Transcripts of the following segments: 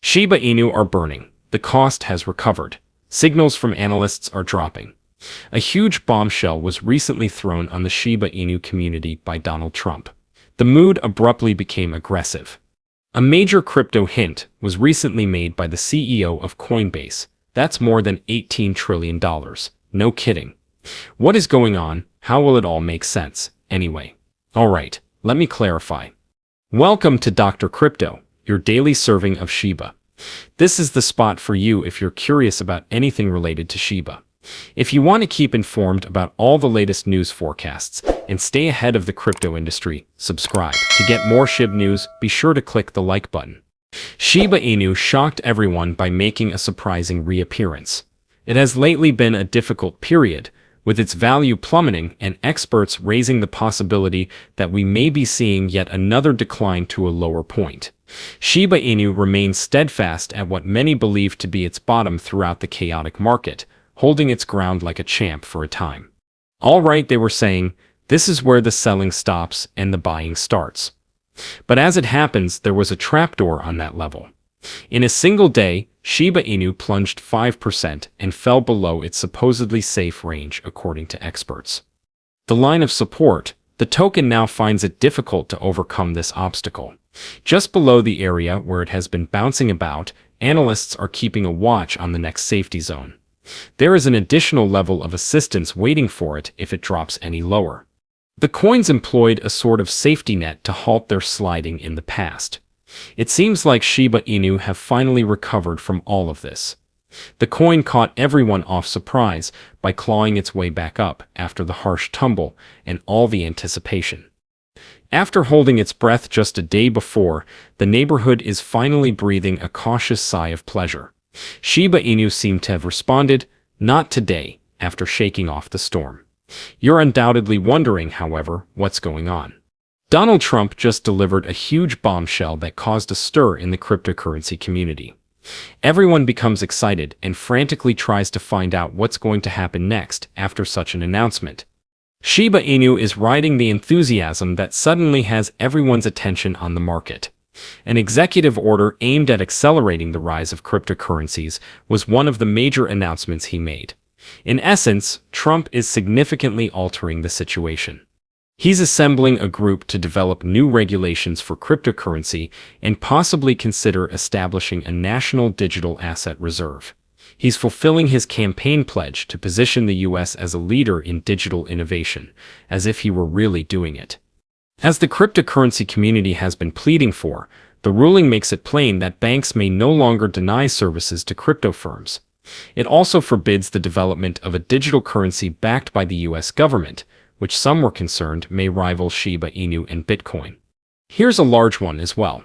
Shiba Inu are burning. The cost has recovered. Signals from analysts are dropping. A huge bombshell was recently thrown on the Shiba Inu community by Donald Trump. The mood abruptly became aggressive. A major crypto hint was recently made by the CEO of Coinbase. That's more than $18 trillion. No kidding. What is going on? How will it all make sense? Anyway. Alright, let me clarify. Welcome to Dr. Crypto, your daily serving of Shiba. This is the spot for you if you're curious about anything related to Shiba. If you want to keep informed about all the latest news forecasts and stay ahead of the crypto industry, subscribe. To get more Shib news, be sure to click the like button. Shiba Inu shocked everyone by making a surprising reappearance. It has lately been a difficult period, with its value plummeting and experts raising the possibility that we may be seeing yet another decline to a lower point. Shiba Inu remains steadfast at what many believe to be its bottom throughout the chaotic market, holding its ground like a champ for a time. All right, they were saying, this is where the selling stops and the buying starts. But as it happens, there was a trapdoor on that level. In a single day, Shiba Inu plunged 5% and fell below its supposedly safe range according to experts. The line of support, the token now finds it difficult to overcome this obstacle. Just below the area where it has been bouncing about, analysts are keeping a watch on the next safety zone. There is an additional level of assistance waiting for it if it drops any lower. The coins employed a sort of safety net to halt their sliding in the past. It seems like Shiba Inu have finally recovered from all of this. The coin caught everyone off surprise by clawing its way back up after the harsh tumble and all the anticipation. After holding its breath just a day before, the neighborhood is finally breathing a cautious sigh of pleasure. Shiba Inu seemed to have responded, not today, after shaking off the storm. You're undoubtedly wondering, however, what's going on. Donald Trump just delivered a huge bombshell that caused a stir in the cryptocurrency community. Everyone becomes excited and frantically tries to find out what's going to happen next after such an announcement. Shiba Inu is riding the enthusiasm that suddenly has everyone's attention on the market. An executive order aimed at accelerating the rise of cryptocurrencies was one of the major announcements he made. In essence, Trump is significantly altering the situation. He's assembling a group to develop new regulations for cryptocurrency and possibly consider establishing a national digital asset reserve. He's fulfilling his campaign pledge to position the US as a leader in digital innovation, as if he were really doing it. As the cryptocurrency community has been pleading for, the ruling makes it plain that banks may no longer deny services to crypto firms. It also forbids the development of a digital currency backed by the US government, which some were concerned may rival Shiba Inu and Bitcoin. Here's a large one as well.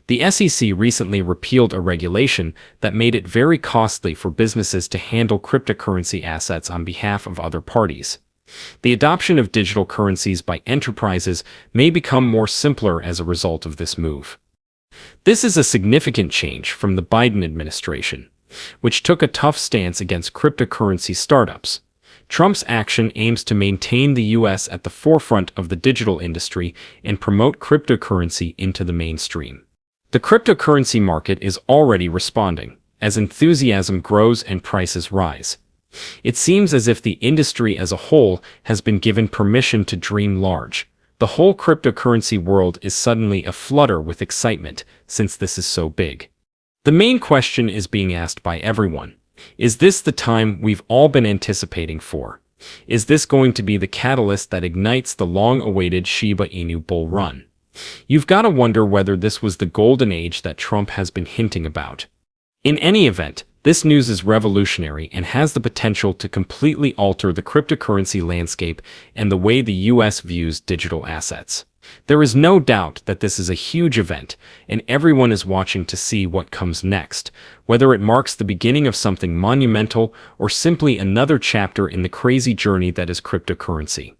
The SEC recently repealed a regulation that made it very costly for businesses to handle cryptocurrency assets on behalf of other parties. The adoption of digital currencies by enterprises may become more simpler as a result of this move. This is a significant change from the Biden administration, which took a tough stance against cryptocurrency startups. Trump's action aims to maintain the US at the forefront of the digital industry and promote cryptocurrency into the mainstream. The cryptocurrency market is already responding, as enthusiasm grows and prices rise. It seems as if the industry as a whole has been given permission to dream large. The whole cryptocurrency world is suddenly aflutter with excitement, since this is so big. The main question is being asked by everyone. Is this the time we've all been anticipating for? Is this going to be the catalyst that ignites the long-awaited Shiba Inu bull run? You've got to wonder whether this was the golden age that Trump has been hinting about. In any event, this news is revolutionary and has the potential to completely alter the cryptocurrency landscape and the way the US views digital assets. There is no doubt that this is a huge event, and everyone is watching to see what comes next, whether it marks the beginning of something monumental or simply another chapter in the crazy journey that is cryptocurrency.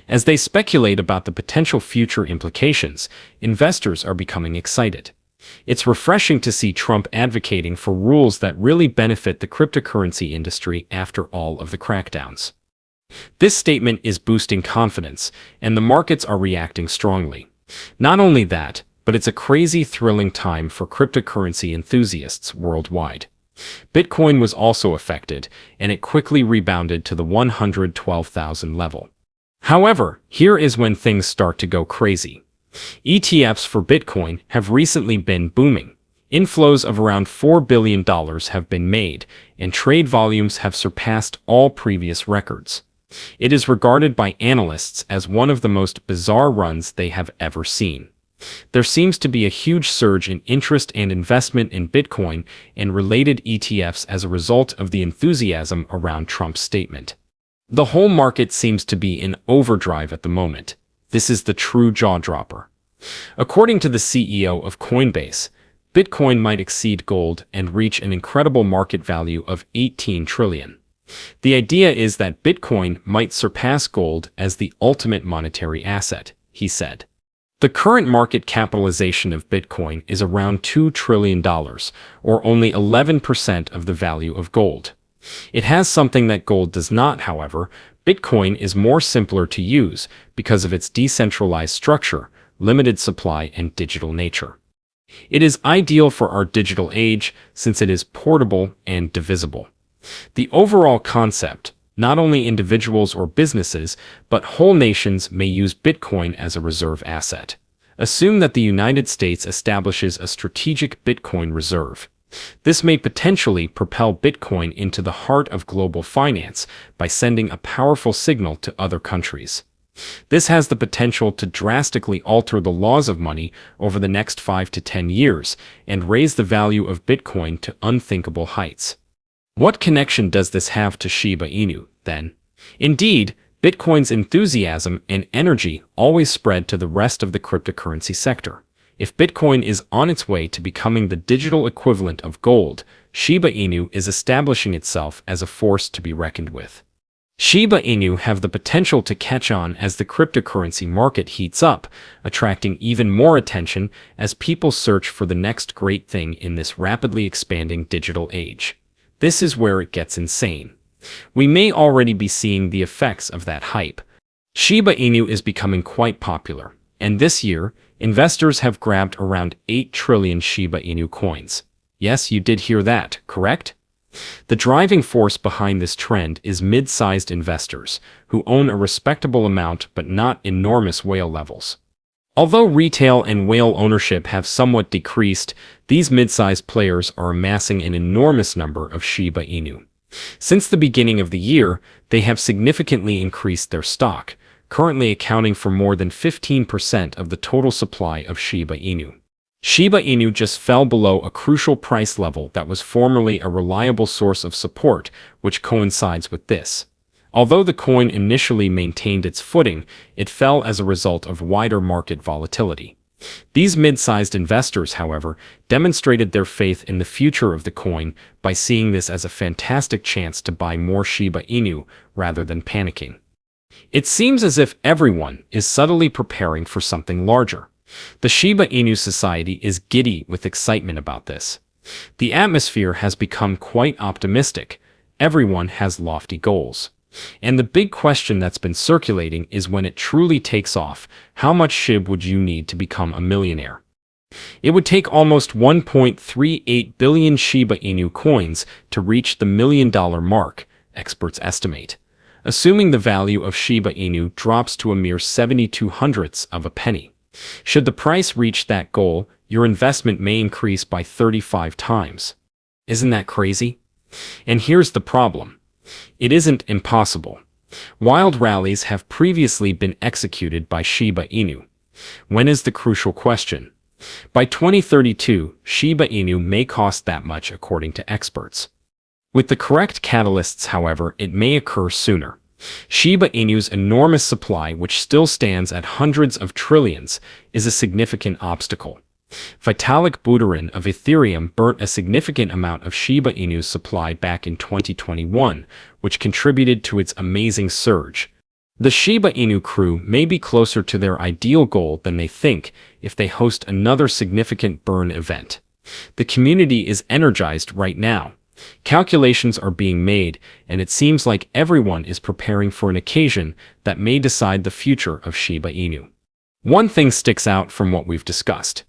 As they speculate about the potential future implications, investors are becoming excited. It's refreshing to see Trump advocating for rules that really benefit the cryptocurrency industry after all of the crackdowns. This statement is boosting confidence, and the markets are reacting strongly. Not only that, but it's a crazy, thrilling time for cryptocurrency enthusiasts worldwide. Bitcoin was also affected, and it quickly rebounded to the 112,000 level. However, here is when things start to go crazy. ETFs for Bitcoin have recently been booming. Inflows of around $4 billion have been made, and trade volumes have surpassed all previous records. It is regarded by analysts as one of the most bizarre runs they have ever seen. There seems to be a huge surge in interest and investment in Bitcoin and related ETFs as a result of the enthusiasm around Trump's statement. The whole market seems to be in overdrive at the moment. This is the true jaw-dropper. According to the CEO of Coinbase, Bitcoin might exceed gold and reach an incredible market value of 18 trillion. The idea is that Bitcoin might surpass gold as the ultimate monetary asset, he said. The current market capitalization of Bitcoin is around $2 trillion, or only 11% of the value of gold. It has something that gold does not, however. Bitcoin is more simpler to use because of its decentralized structure, limited supply, and digital nature. It is ideal for our digital age since it is portable and divisible. The overall concept, not only individuals or businesses, but whole nations may use Bitcoin as a reserve asset. Assume that the United States establishes a strategic Bitcoin reserve. This may potentially propel Bitcoin into the heart of global finance by sending a powerful signal to other countries. This has the potential to drastically alter the laws of money over the next 5 to 10 years and raise the value of Bitcoin to unthinkable heights. What connection does this have to Shiba Inu, then? Indeed, Bitcoin's enthusiasm and energy always spread to the rest of the cryptocurrency sector. If Bitcoin is on its way to becoming the digital equivalent of gold, Shiba Inu is establishing itself as a force to be reckoned with. Shiba Inu have the potential to catch on as the cryptocurrency market heats up, attracting even more attention as people search for the next great thing in this rapidly expanding digital age. This is where it gets insane. We may already be seeing the effects of that hype. Shiba Inu is becoming quite popular, and this year, investors have grabbed around 8 trillion Shiba Inu coins. Yes, you did hear that, correct? The driving force behind this trend is mid-sized investors, who own a respectable amount but not enormous whale levels. Although retail and whale ownership have somewhat decreased, these mid-sized players are amassing an enormous number of Shiba Inu. Since the beginning of the year, they have significantly increased their stock, currently accounting for more than 15% of the total supply of Shiba Inu. Shiba Inu just fell below a crucial price level that was formerly a reliable source of support, which coincides with this. Although the coin initially maintained its footing, it fell as a result of wider market volatility. These mid-sized investors, however, demonstrated their faith in the future of the coin by seeing this as a fantastic chance to buy more Shiba Inu rather than panicking. It seems as if everyone is subtly preparing for something larger. The Shiba Inu society is giddy with excitement about this. The atmosphere has become quite optimistic. Everyone has lofty goals. And the big question that's been circulating is when it truly takes off, how much SHIB would you need to become a millionaire? It would take almost 1.38 billion Shiba Inu coins to reach the $1 million mark, experts estimate. Assuming the value of Shiba Inu drops to a mere 72 hundredths of a penny. Should the price reach that goal, your investment may increase by 35 times. Isn't that crazy? And here's the problem. It isn't impossible. Wild rallies have previously been executed by Shiba Inu. When is the crucial question? By 2032, Shiba Inu may cost that much according to experts. With the correct catalysts, however, it may occur sooner. Shiba Inu's enormous supply, which still stands at hundreds of trillions, is a significant obstacle. Vitalik Buterin of Ethereum burnt a significant amount of Shiba Inu's supply back in 2021, which contributed to its amazing surge. The Shiba Inu crew may be closer to their ideal goal than they think if they host another significant burn event. The community is energized right now. Calculations are being made, and it seems like everyone is preparing for an occasion that may decide the future of Shiba Inu. One thing sticks out from what we've discussed.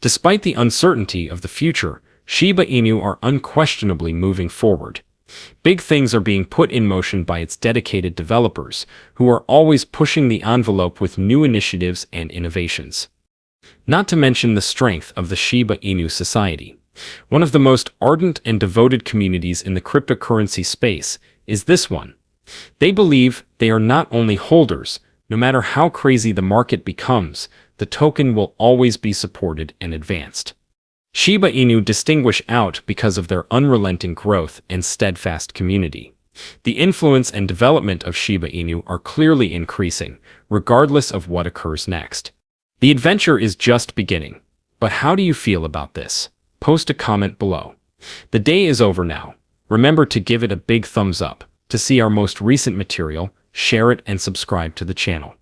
Despite the uncertainty of the future, Shiba Inu are unquestionably moving forward. Big things are being put in motion by its dedicated developers, who are always pushing the envelope with new initiatives and innovations. Not to mention the strength of the Shiba Inu society. One of the most ardent and devoted communities in the cryptocurrency space is this one. They believe they are not only holders. No matter how crazy the market becomes, the token will always be supported and advanced. Shiba Inu distinguish out because of their unrelenting growth and steadfast community. The influence and development of Shiba Inu are clearly increasing, regardless of what occurs next. The adventure is just beginning. But how do you feel about this? Post a comment below. The day is over now. Remember to give it a big thumbs up. To see our most recent material, share it and subscribe to the channel.